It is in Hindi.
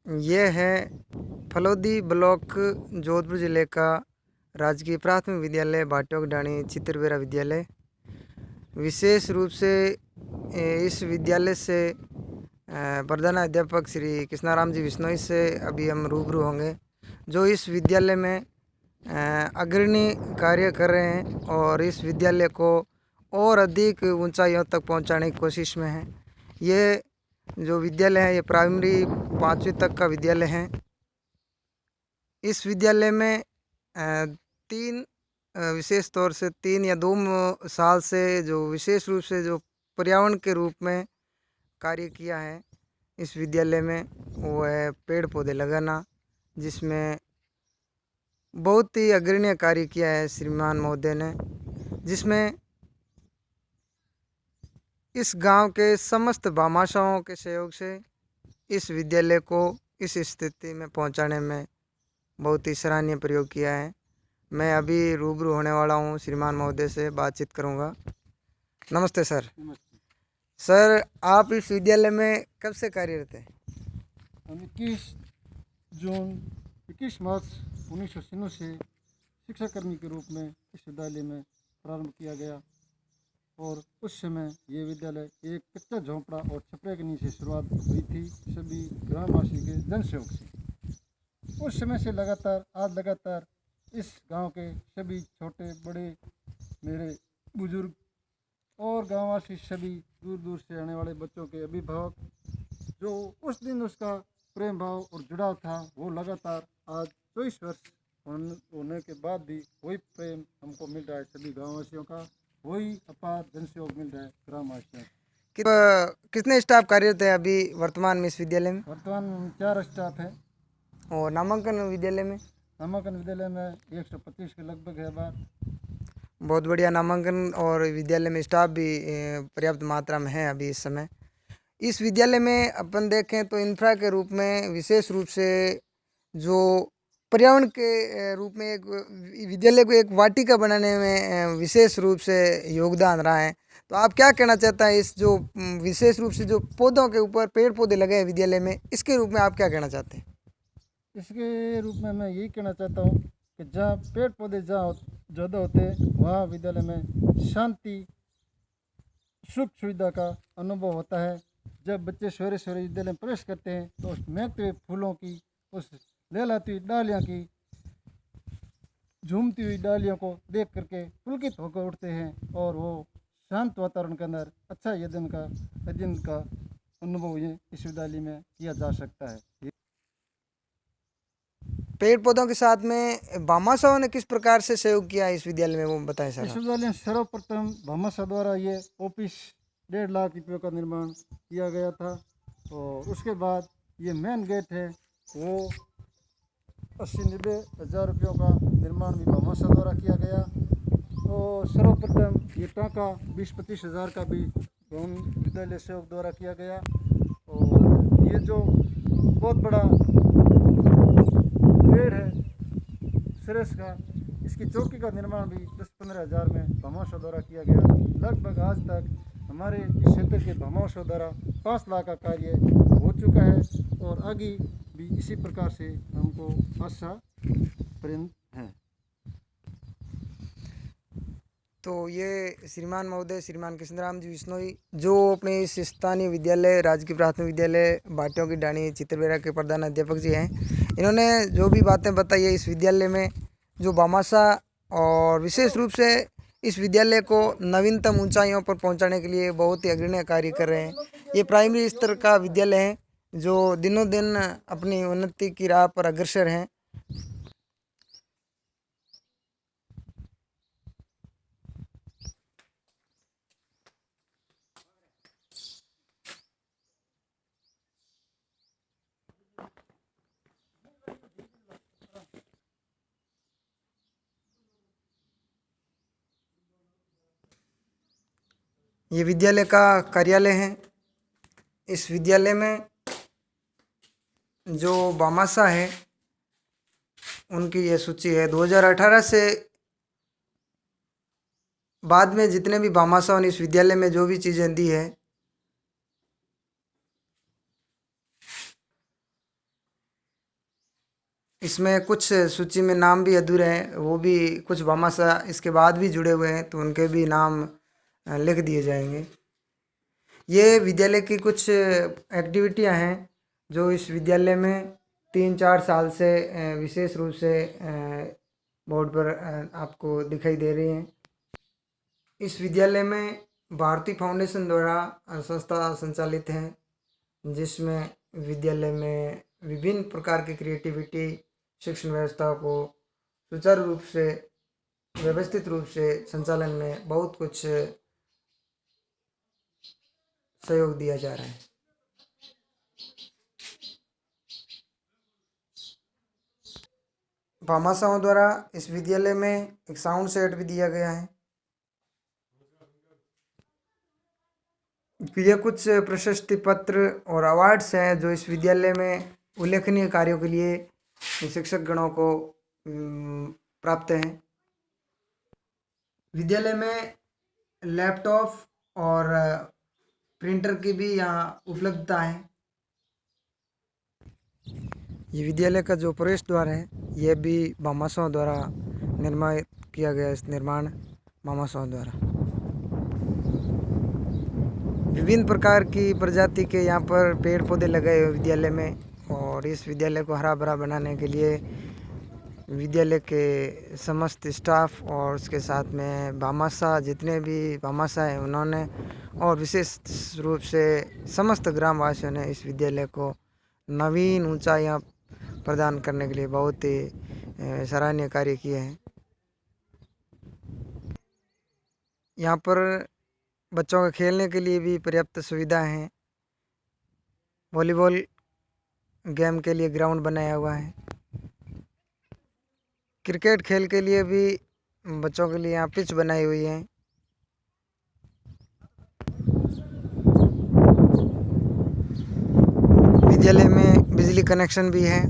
ये है फलोदी ब्लॉक जोधपुर ज़िले का राजकीय प्राथमिक विद्यालय भाटोकडाणी चित्रबेरा विद्यालय। विशेष रूप से इस विद्यालय से प्रधानाध्यापक श्री कृष्णाराम जी बिश्नोई से अभी हम रूबरू होंगे, जो इस विद्यालय में अग्रणी कार्य कर रहे हैं और इस विद्यालय को और अधिक ऊंचाइयों तक पहुंचाने की कोशिश में है। ये जो विद्यालय है ये प्राइमरी 5वीं तक का विद्यालय है। इस विद्यालय में तीन विशेष तौर से 3 या 2 साल से जो विशेष रूप से जो पर्यावरण के रूप में कार्य किया है इस विद्यालय में, वो है पेड़ पौधे लगाना, जिसमें बहुत ही अग्रणी कार्य किया है श्रीमान महोदय ने, जिसमें इस गांव के समस्त भामाशाहों के सहयोग से इस विद्यालय को इस स्थिति में पहुंचाने में बहुत ही सराहनीय प्रयोग किया है। मैं अभी रूबरू होने वाला हूं, श्रीमान महोदय से बातचीत करूंगा। नमस्ते सर। नमस्ते। सर, आप इस विद्यालय में कब से कार्यरत हैं? हम 21 मार्च 1996 से शिक्षाकर्मी के रूप में इस विद्यालय में प्रारंभ किया गया और उस समय ये विद्यालय एक कच्चा झोंपड़ा और छपरे के नीचे शुरुआत हुई थी, सभी ग्रामवासी के जन सहयोग से। उस समय से लगातार इस गांव के सभी छोटे बड़े, मेरे बुजुर्ग और गांववासी, सभी दूर दूर से आने वाले बच्चों के अभिभावक, जो उस दिन उसका प्रेम भाव और जुड़ाव था, वो लगातार आज 24 वर्ष होने के बाद भी वही प्रेम हमको मिल रहा है सभी गांववासियों का, वही अपार जनसहयोग मिल रहा है ग्रामवासियों को। कितने स्टाफ कार्यरत है अभी वर्तमान में इस विद्यालय में? वर्तमान में 4 स्टाफ है और नामांकन विद्यालय में? नामांकन विद्यालय में 125 के लगभग है बार। बहुत बढ़िया नामांकन, और विद्यालय में स्टाफ भी पर्याप्त मात्रा में है अभी इस समय। इस विद्यालय में अपन देखें तो इंफ्रा के रूप में विशेष रूप से जो पर्यावरण के रूप में एक विद्यालय को एक वाटिका बनाने में विशेष रूप से योगदान रहा है। तो आप क्या कहना चाहता है इस जो विशेष रूप से जो पौधों के ऊपर पेड़ पौधे लगे हैं विद्यालय में, इसके रूप में आप क्या कहना चाहते हैं? इसके रूप में मैं यही कहना चाहता हूँ कि जहाँ पेड़ पौधे जहाँ ज़्यादा होते हैं वहाँ विद्यालय में शांति सुख सुविधा का अनुभव होता है। जब बच्चे सवेरे सवेरे विद्यालय में प्रवेश करते हैं तो उस महकते हुए फूलों की, उस लहलाती हुई डालियों की, झूमती हुई डालियों को देख करके पुलकित होकर उठते हैं और वो शांत वातावरण के अंदर अच्छा अध्ययन का अनुभव ये इस विद्यालय में किया जा सकता है। पेड़ पौधों के साथ में भामाशाहों ने किस प्रकार से सहयोग किया है इस विद्यालय में, वो बताएं सर इस आप। विद्यालय में सर्वप्रथम भामाशाह द्वारा ये ऑफिस 1.5 लाख रुपये का निर्माण किया गया था और उसके बाद ये मेन गेट है वो 80-90 हज़ार रुपयों का निर्माण भी भामाशाह द्वारा किया गया और सर्वप्रथम ये टाँका 20-25 हज़ार का भी भवन विद्यालय सहयोग द्वारा किया गया और ये जो बहुत बड़ा पेड़ है सुरेश का, इसकी चौकी का निर्माण भी 10-15 हज़ार में भामाशाह द्वारा किया गया। लगभग आज तक हमारे इस क्षेत्र के भामाशाह द्वारा 5 लाख का कार्य हो चुका है और आगे भी इसी प्रकार से हमको आशा परिंद है। तो ये श्रीमान महोदय श्रीमान कृष्णराम जी बिश्नोई, जो अपने इस स्थानीय विद्यालय राजकीय प्राथमिक विद्यालय भाटोकडाणी चित्रबेरा के प्रधान अध्यापक जी हैं, इन्होंने जो भी बातें बताई है इस विद्यालय में जो भामाशाह और विशेष रूप से इस विद्यालय को नवीनतम ऊंचाइयों पर पहुंचाने के लिए बहुत ही अग्रणी कार्य कर रहे हैं। ये प्राइमरी स्तर का विद्यालय है जो दिनों दिन अपनी उन्नति की राह पर अग्रसर हैं। ये विद्यालय का कार्यालय है। इस विद्यालय में जो भामाशाह है उनकी यह सूची है। 2018 से बाद में जितने भी भामाशाहों ने इस विद्यालय में जो भी चीज़ें दी है, इसमें कुछ सूची में नाम भी अधूरे हैं, वो भी कुछ भामाशाह इसके बाद भी जुड़े हुए हैं, तो उनके भी नाम लिख दिए जाएंगे। ये विद्यालय की कुछ एक्टिविटियां हैं जो इस विद्यालय में 3-4 साल से विशेष रूप से बोर्ड पर आपको दिखाई दे रही हैं। इस विद्यालय में भारती फाउंडेशन द्वारा संस्था संचालित है, जिसमें विद्यालय में विभिन्न प्रकार की क्रिएटिविटी शिक्षण व्यवस्था को सुचारू रूप से व्यवस्थित रूप से संचालन में बहुत कुछ सहयोग दिया जा रहा है। भामाशाहों द्वारा इस विद्यालय में एक साउंड सेट भी दिया गया है। ये कुछ प्रशस्ति पत्र और अवार्ड्स हैं जो इस विद्यालय में उल्लेखनीय कार्यों के लिए शिक्षक गणों को प्राप्त हैं। विद्यालय में लैपटॉप और प्रिंटर की भी यहाँ उपलब्धता है। ये विद्यालय का जो प्रवेश द्वार है, यह भी भामाशाहों द्वारा निर्माण किया गया। इस निर्माण भामाशाहों द्वारा विभिन्न प्रकार की प्रजाति के यहाँ पर पेड़ पौधे लगाए हुए विद्यालय में, और इस विद्यालय को हरा भरा बनाने के लिए विद्यालय के समस्त स्टाफ और उसके साथ में भामाशाह जितने भी भामाशाह हैं उन्होंने, और विशेष रूप से समस्त ग्रामवासियों ने इस विद्यालय को नवीन ऊंचाइयां प्रदान करने के लिए बहुत ही सराहनीय कार्य किए हैं। यहाँ पर बच्चों के खेलने के लिए भी पर्याप्त सुविधा हैं। वॉलीबॉल गेम के लिए ग्राउंड बनाया हुआ है। क्रिकेट खेल के लिए भी बच्चों के लिए यहाँ पिच बनाई हुई है। विद्यालय में बिजली कनेक्शन भी है।